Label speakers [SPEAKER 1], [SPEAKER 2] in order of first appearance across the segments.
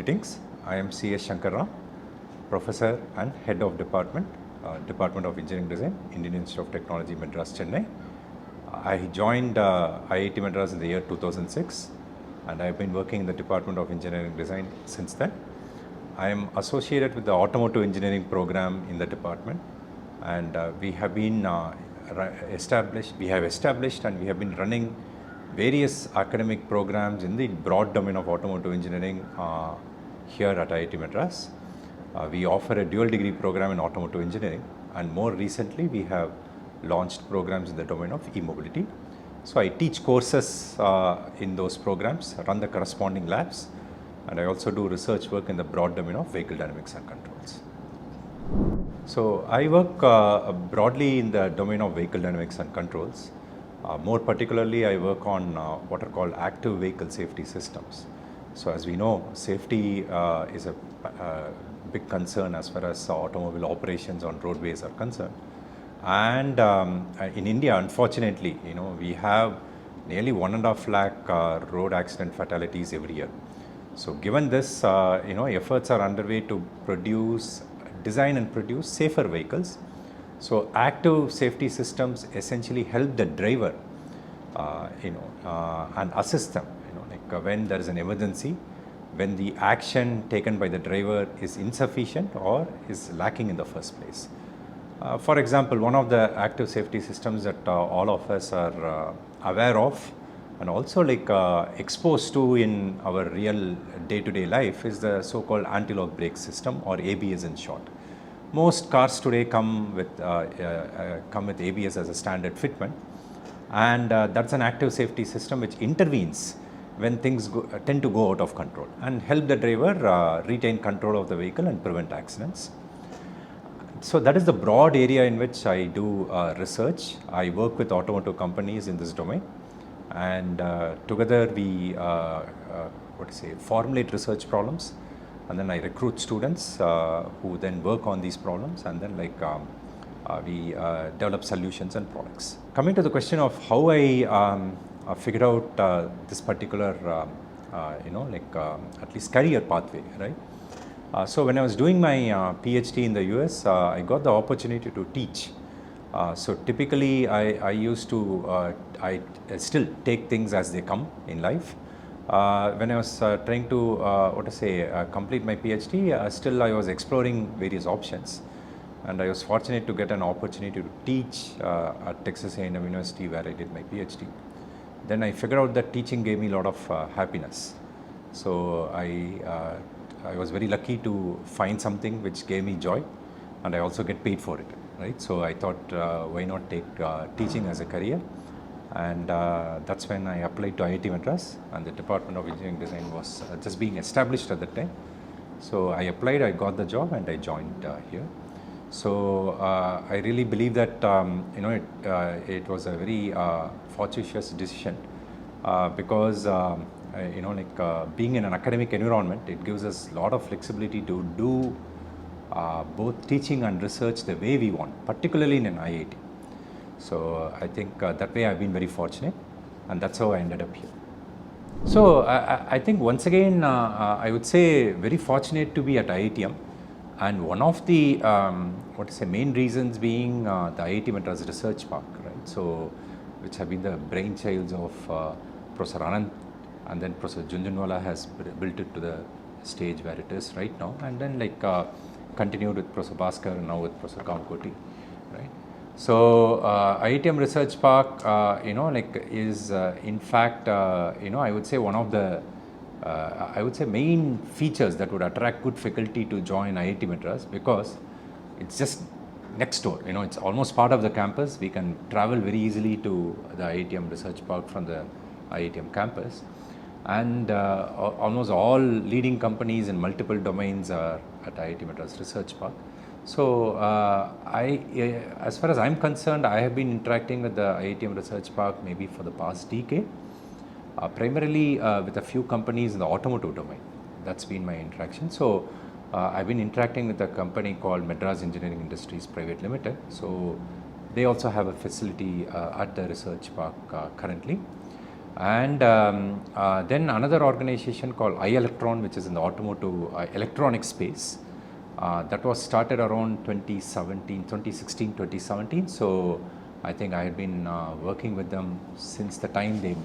[SPEAKER 1] Greetings. I am C.S. Shankar, Professor and Head of Department, Department of Engineering Design, Indian Institute of Technology, Madras, Chennai. I joined IIT Madras in the year 2006 and I have been working in the Department of Engineering Design since then. I am associated with the Automotive Engineering program in the department, and we have established and we have been running various academic programs in the broad domain of automotive engineering here at IIT Madras. We offer a dual degree program in automotive engineering, and more recently we have launched programs in the domain of e-mobility. So I teach courses in those programs, run the corresponding labs, and I also do research work in the broad domain of vehicle dynamics and controls. So I work broadly in the domain of vehicle dynamics and controls. More particularly, I work on what are called active vehicle safety systems. So as we know, safety is a big concern as far as automobile operations on roadways are concerned. And in India, unfortunately, we have nearly 1.5 lakh road accident fatalities every year. So given this, efforts are underway to design and produce safer vehicles. So active safety systems essentially help the driver, and assist them, like when there is an emergency, when the action taken by the driver is insufficient or is lacking in the first place. For example, one of the active safety systems that all of us are aware of and also exposed to in our real day-to-day life is the so-called anti-lock brake system, or ABS in short. Most cars today come with ABS as a standard fitment, and that's an active safety system which intervenes when things tend to go out of control and help the driver retain control of the vehicle and prevent accidents. So that is the broad area in which I do research. I work with automotive companies in this domain, and together we formulate research problems, and then I recruit students who then work on these problems, and then we develop solutions and products. Coming to the question of how I figured out this particular at least career pathway, right? So when I was doing my PhD in the US, I got the opportunity to teach. So typically I used to, I still take things as they come in life. When I was trying to complete my PhD, still I was exploring various options, and I was fortunate to get an opportunity to teach at Texas A&M University, where I did my PhD. Then I figured out that teaching gave me a lot of happiness. So I was very lucky to find something which gave me joy, and I also get paid for it, right? So I thought, why not take teaching as a career? And that's when I applied to IIT Madras, and the Department of Engineering Design was just being established at that time. So I applied, I got the job, and I joined here. So I really believe that it was a very fortuitous decision because being in an academic environment, it gives us a lot of flexibility to do both teaching and research the way we want, particularly in an IIT. So I think that way I've been very fortunate, and that's how I ended up here. So I think once again I would say very fortunate to be at IITM, and one of the main reasons being the IIT Madras Research Park, right? So which have been the brainchilds of Professor Anand, and then Professor Junjunwala has built it to the stage where it is right now, and then continued with Professor Bhaskar and now with Professor Kamkoti, right? So IITM Research Park, is in fact, I would say one of the main features that would attract good faculty to join IIT Madras, because it's just next door. It's almost part of the campus. We can travel very easily to the IITM Research Park from the IITM campus, and almost all leading companies in multiple domains are at IIT Madras Research Park. So as far as I'm concerned, I have been interacting with the IITM Research Park maybe for the past decade, primarily with a few companies in the automotive domain. That's been my interaction. So I've been interacting with a company called Madras Engineering Industries Private Limited. So they also have a facility at the research park currently. And then another organization called iElectron, which is in the automotive electronic space. That was started around 2016, 2017. So I think I had been working with them since the time they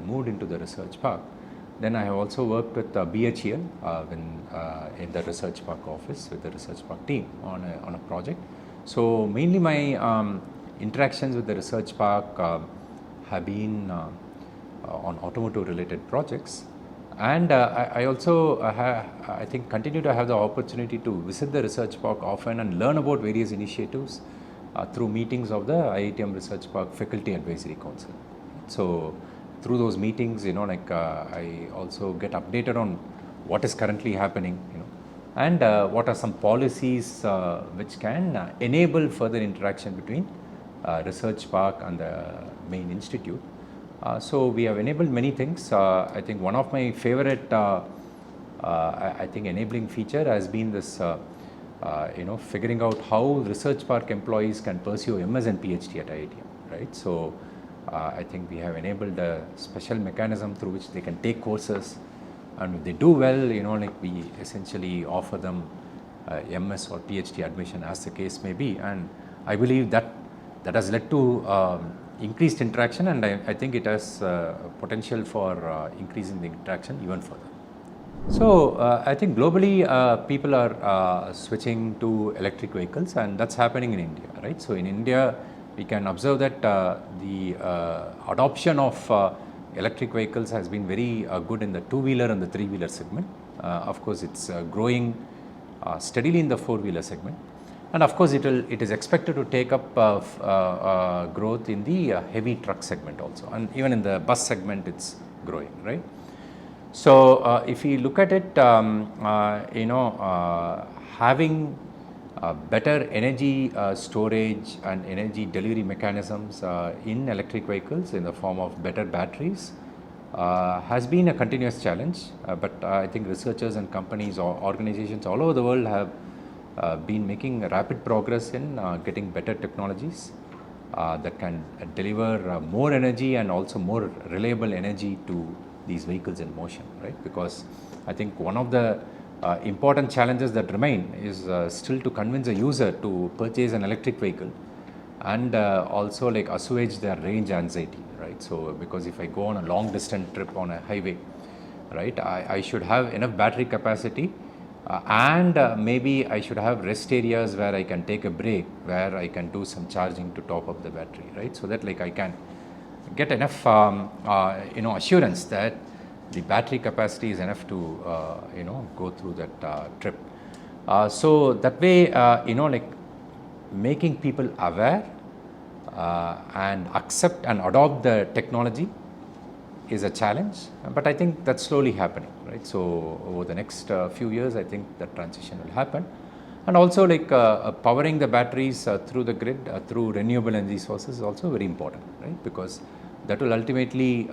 [SPEAKER 1] moved into the research park. Then I have also worked with BHEL in the research park office with the research park team on a project. So mainly my interactions with the research park have been on automotive related projects, and I also I think continue to have the opportunity to visit the research park often and learn about various initiatives through meetings of the IITM Research Park Faculty Advisory Council. So through those meetings, I also get updated on what is currently happening, and what are some policies which can enable further interaction between research park and the main institute. So we have enabled many things. I think one of my favorite I think enabling feature has been this figuring out how research park employees can pursue MS and PhD at IITM, right? So I think we have enabled a special mechanism through which they can take courses, and if they do well, we essentially offer them MS or PhD admission as the case may be. And I believe that has led to increased interaction, and I think it has potential for increasing the interaction even further. So I think globally people are switching to electric vehicles, and that's happening in India, right? So in India we can observe that the adoption of electric vehicles has been very good in the two-wheeler and the three-wheeler segment. Of course, it's growing steadily in the four-wheeler segment, and of course it is expected to take up growth in the heavy truck segment also, and even in the bus segment it's growing, right? So if we look at it, having better energy storage and energy delivery mechanisms in electric vehicles in the form of better batteries has been a continuous challenge, but I think researchers and companies or organizations all over the world have been making rapid progress in getting better technologies that can deliver more energy and also more reliable energy to these vehicles in motion, right? Because I think one of the important challenges that remain is still to convince a user to purchase an electric vehicle and also assuage their range anxiety, right? So because if I go on a long distance trip on a highway, right, I should have enough battery capacity and maybe I should have rest areas where I can take a break, where I can do some charging to top up the battery, right? So that I can get enough assurance that the battery capacity is enough to go through that trip. So that way making people aware and accept and adopt the technology is a challenge, but I think that's slowly happening, right? So over the next few years I think that transition will happen, and also powering the batteries through the grid through renewable energy sources is also very important, right? Because that will ultimately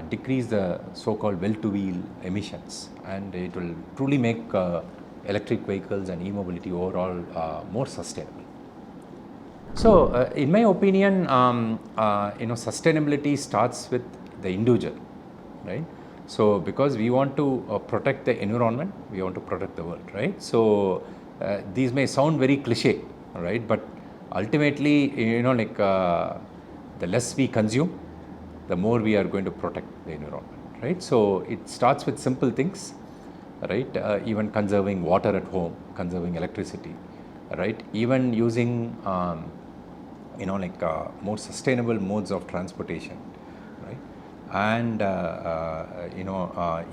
[SPEAKER 1] decrease the so-called well-to-wheel emissions, and it will truly make electric vehicles and e-mobility overall more sustainable. So in my opinion, sustainability starts with the individual, right? So because we want to protect the environment, we want to protect the world, right? So these may sound very cliche, right? But ultimately, the less we consume, the more we are going to protect the environment, right? So it starts with simple things, right? Even conserving water at home, conserving electricity, right? Even using more sustainable modes of transportation, right? And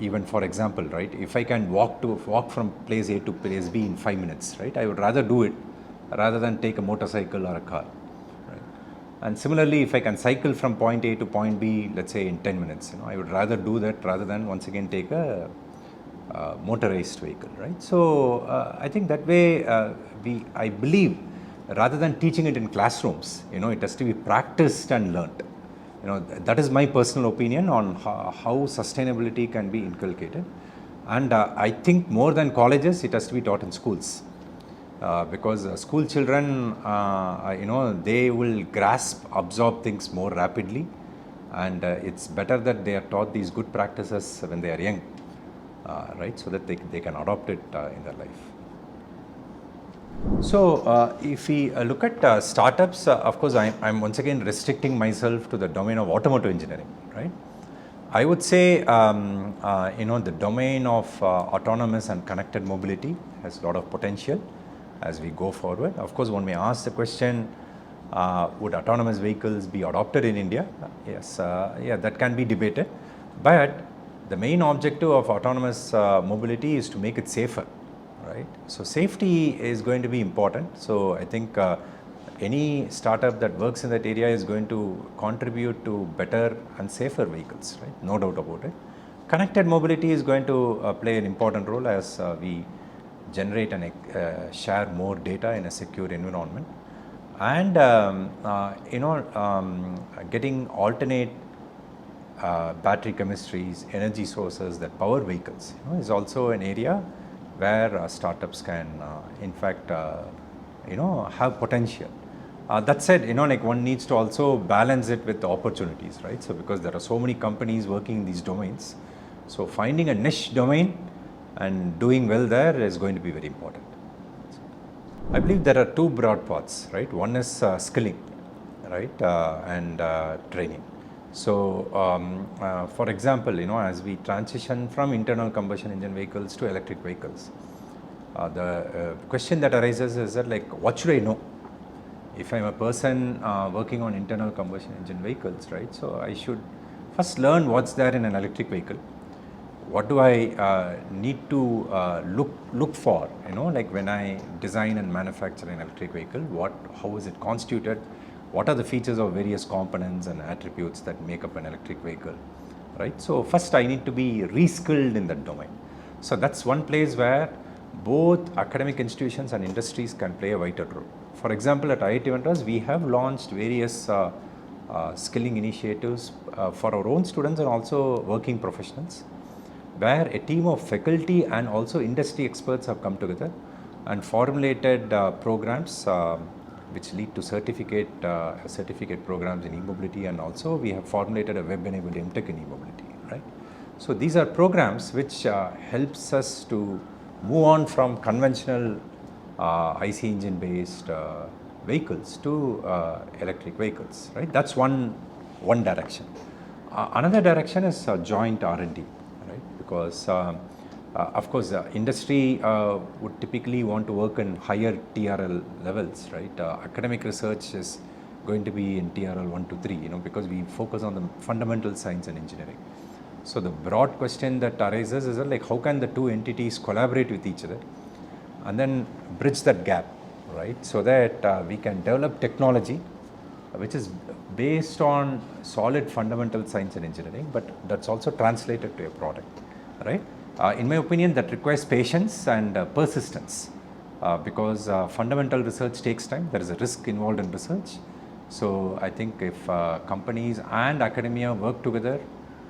[SPEAKER 1] even for example, right, if I can walk from place A to place B in 5 minutes, right, I would rather do it rather than take a motorcycle or a car. And similarly, if I can cycle from point A to point B, let's say in 10 minutes, I would rather do that rather than once again take a motorized vehicle, right? So I think that way I believe rather than teaching it in classrooms, it has to be practiced and learnt. That is my personal opinion on how sustainability can be inculcated. And I think more than colleges, it has to be taught in schools. Because school children, they will absorb things more rapidly, and it's better that they are taught these good practices when they are young, right, so that they can adopt it in their life. So if we look at startups, of course I'm once again restricting myself to the domain of automotive engineering, right. I would say the domain of autonomous and connected mobility has a lot of potential as we go forward. Of course, one may ask the question, would autonomous vehicles be adopted in India? Yes, yeah, that can be debated, but the main objective of autonomous mobility is to make it safer, right? So safety is going to be important. So I think any startup that works in that area is going to contribute to better and safer vehicles, right? No doubt about it. Connected mobility is going to play an important role as we generate and share more data in a secure environment, and getting alternate battery chemistries, energy sources that power vehicles, is also an area where startups can in fact have potential. That said, like one needs to also balance it with the opportunities, right? So because there are so many companies working in these domains, so finding a niche domain and doing well there is going to be very important. I believe there are two broad paths, right? One is skilling, right, and training. So for example, as we transition from internal combustion engine vehicles to electric vehicles, the question that arises is that, like, what should I know? If I'm a person working on internal combustion engine vehicles, right, so I should first learn what's there in an electric vehicle. What do I need to look for, like when I design and manufacture an electric vehicle, how is it constituted? What are the features of various components and attributes that make up an electric vehicle, right? So first I need to be reskilled in that domain. So that's one place where both academic institutions and industries can play a vital role. For example, at IIT Madras, we have launched various skilling initiatives for our own students and also working professionals, where a team of faculty and also industry experts have come together and formulated programs which lead to certificate programs in e-mobility, and also we have formulated a web-enabled MTech in e-mobility, right? So these are programs which helps us to move on from conventional IC engine based vehicles to electric vehicles, right? That's one direction. Another direction is joint R&D, right? Because of course industry would typically want to work in higher TRL levels, right? Academic research is going to be in TRL 1 to 3, because we focus on the fundamental science and engineering. So the broad question that arises is that, like, how can the two entities collaborate with each other and then bridge that gap, right? So that we can develop technology which is based on solid fundamental science and engineering, but that's also translated to a product, right? In my opinion, that requires patience and persistence, because fundamental research takes time. There is a risk involved in research. So I think if companies and academia work together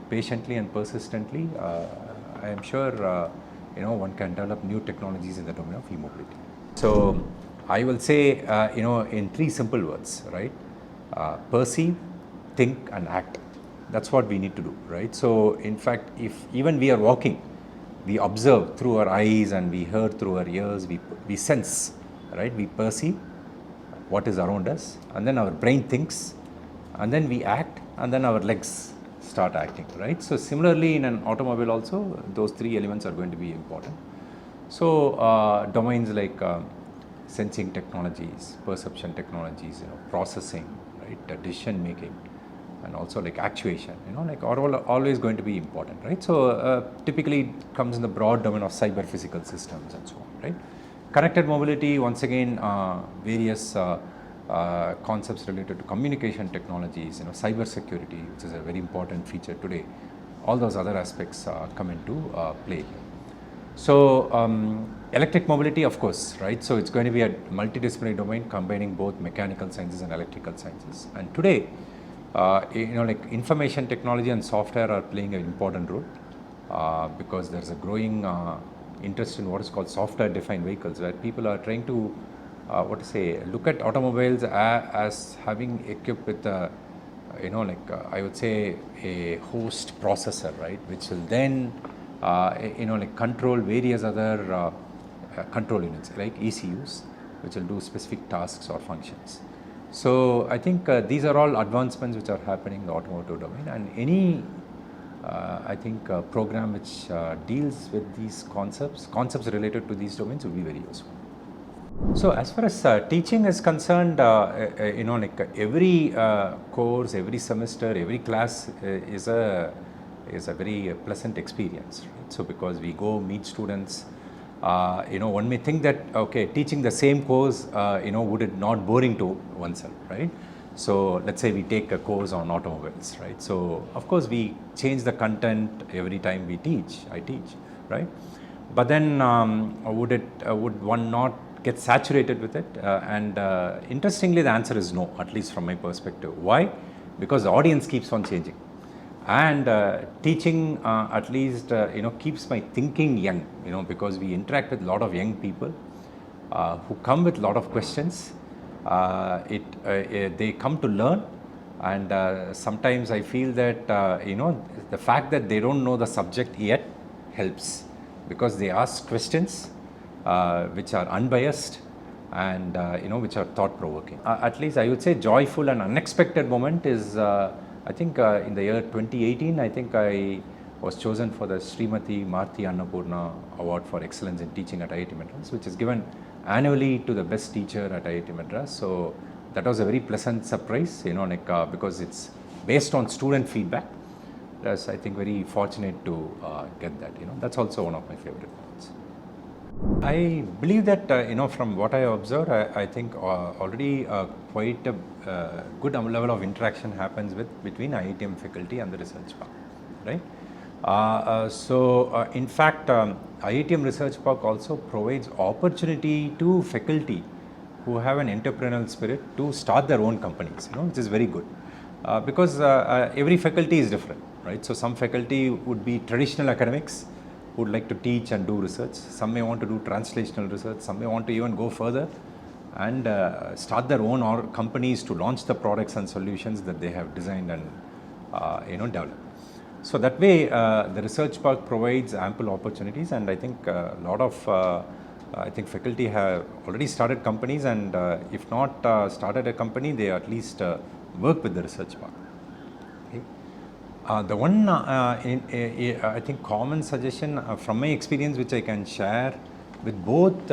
[SPEAKER 1] patiently and persistently, I am sure one can develop new technologies in the domain of e-mobility. So I will say, in three simple words, right? Perceive, think, and act. That's what we need to do, right? So in fact, if even we are walking, we observe through our eyes and we hear through our ears, we sense, right? We perceive what is around us, and then our brain thinks, and then we act, and then our legs start acting, right? So similarly in an automobile also, those three elements are going to be important. So domains like sensing technologies, perception technologies, processing, right, decision making, and also like actuation, like are always going to be important, right? So typically it comes in the broad domain of cyber physical systems and so on, right? Connected mobility, once again, various concepts related to communication technologies, cyber security, which is a very important feature today. All those other aspects come into play here. So electric mobility, of course, right? So it's going to be a multidisciplinary domain combining both mechanical sciences and electrical sciences. And today, like information technology and software are playing an important role because there's a growing interest in what is called software-defined vehicles, where people are trying to look at automobiles as having equipped with I would say a host processor, right, which will then control various other control units like ECUs, which will do specific tasks or functions. So I think these are all advancements which are happening in the automotive domain, and any program which deals with these concepts related to these domains will be very useful. So as far as teaching is concerned, every course, every semester, every class is a very pleasant experience, right? So because we go meet students, one may think that okay, teaching the same course, would it not boring to oneself, right? So let's say we take a course on automobiles, right? So of course we change the content every time I teach, right? But then would one not get saturated with it? Interestingly, the answer is no, at least from my perspective. Why? Because the audience keeps on changing, and teaching at least keeps my thinking young, because we interact with a lot of young people who come with a lot of questions. They come to learn, and sometimes I feel that the fact that they don't know the subject yet helps, because they ask questions which are unbiased and which are thought-provoking. At least I would say joyful and unexpected moment is I think in the year 2018, I think I was chosen for the Srimati Marthi Annapurna Award for Excellence in Teaching at IIT Madras, which is given annually to the best teacher at IIT Madras. So that was a very pleasant surprise, because it's based on student feedback. That's, I think, very fortunate to get that. That's also one of my favorite ones. I believe that from what I observed, I think already quite a good level of interaction happens between IITM faculty and the research park, right? In fact, IITM Research Park also provides opportunity to faculty who have an entrepreneurial spirit to start their own companies, which is very good, because every faculty is different, right? So some faculty would be traditional academics, who would like to teach and do research. Some may want to do translational research. Some may want to even go further and start their own companies to launch the products and solutions that they have designed and developed. So that way, the research park provides ample opportunities, and I think a lot of faculty have already started companies, and if not started a company, they at least work with the research park. The one I think common suggestion from my experience, which I can share with both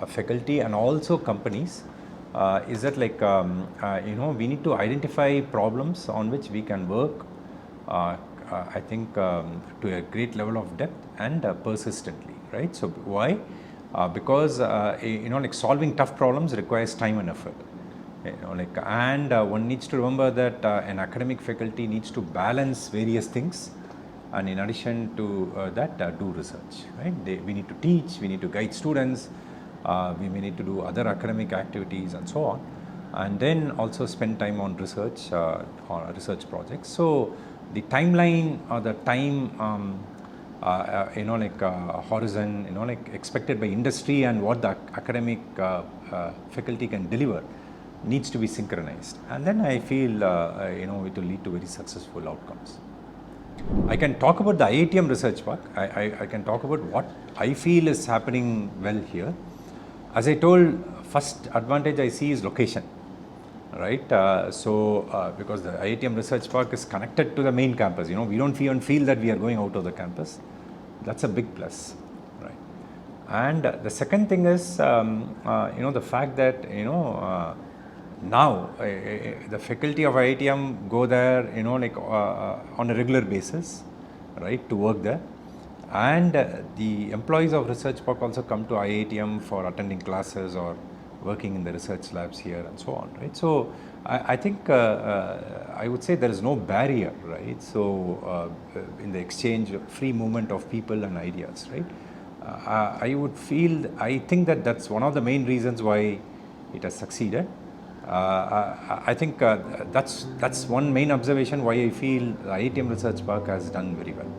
[SPEAKER 1] faculty and also companies, is that we need to identify problems on which we can work to a great level of depth and persistently, right? So why? Because solving tough problems requires time and effort. One needs to remember that an academic faculty needs to balance various things, and in addition to that, do research, right? We need to teach, we need to guide students, we may need to do other academic activities and so on, and then also spend time on research or research projects. So the timeline or the time horizon expected by industry and what the academic faculty can deliver needs to be synchronized, and then I feel it will lead to very successful outcomes. I can talk about the IITM Research Park. I can talk about what I feel is happening well here. As I told, first advantage I see is location, right? Because the IITM Research Park is connected to the main campus, we don't even feel that we are going out of the campus. That's a big plus, right? And the second thing is, the fact that, now the faculty of IITM go there, on a regular basis, right, to work there. And the employees of Research Park also come to IITM for attending classes or working in the research labs here and so on, right? So I think I would say there is no barrier, right? So in the exchange, free movement of people and ideas, right? I think that that's one of the main reasons why it has succeeded. I think that's one main observation why I feel the IITM Research Park has done very well.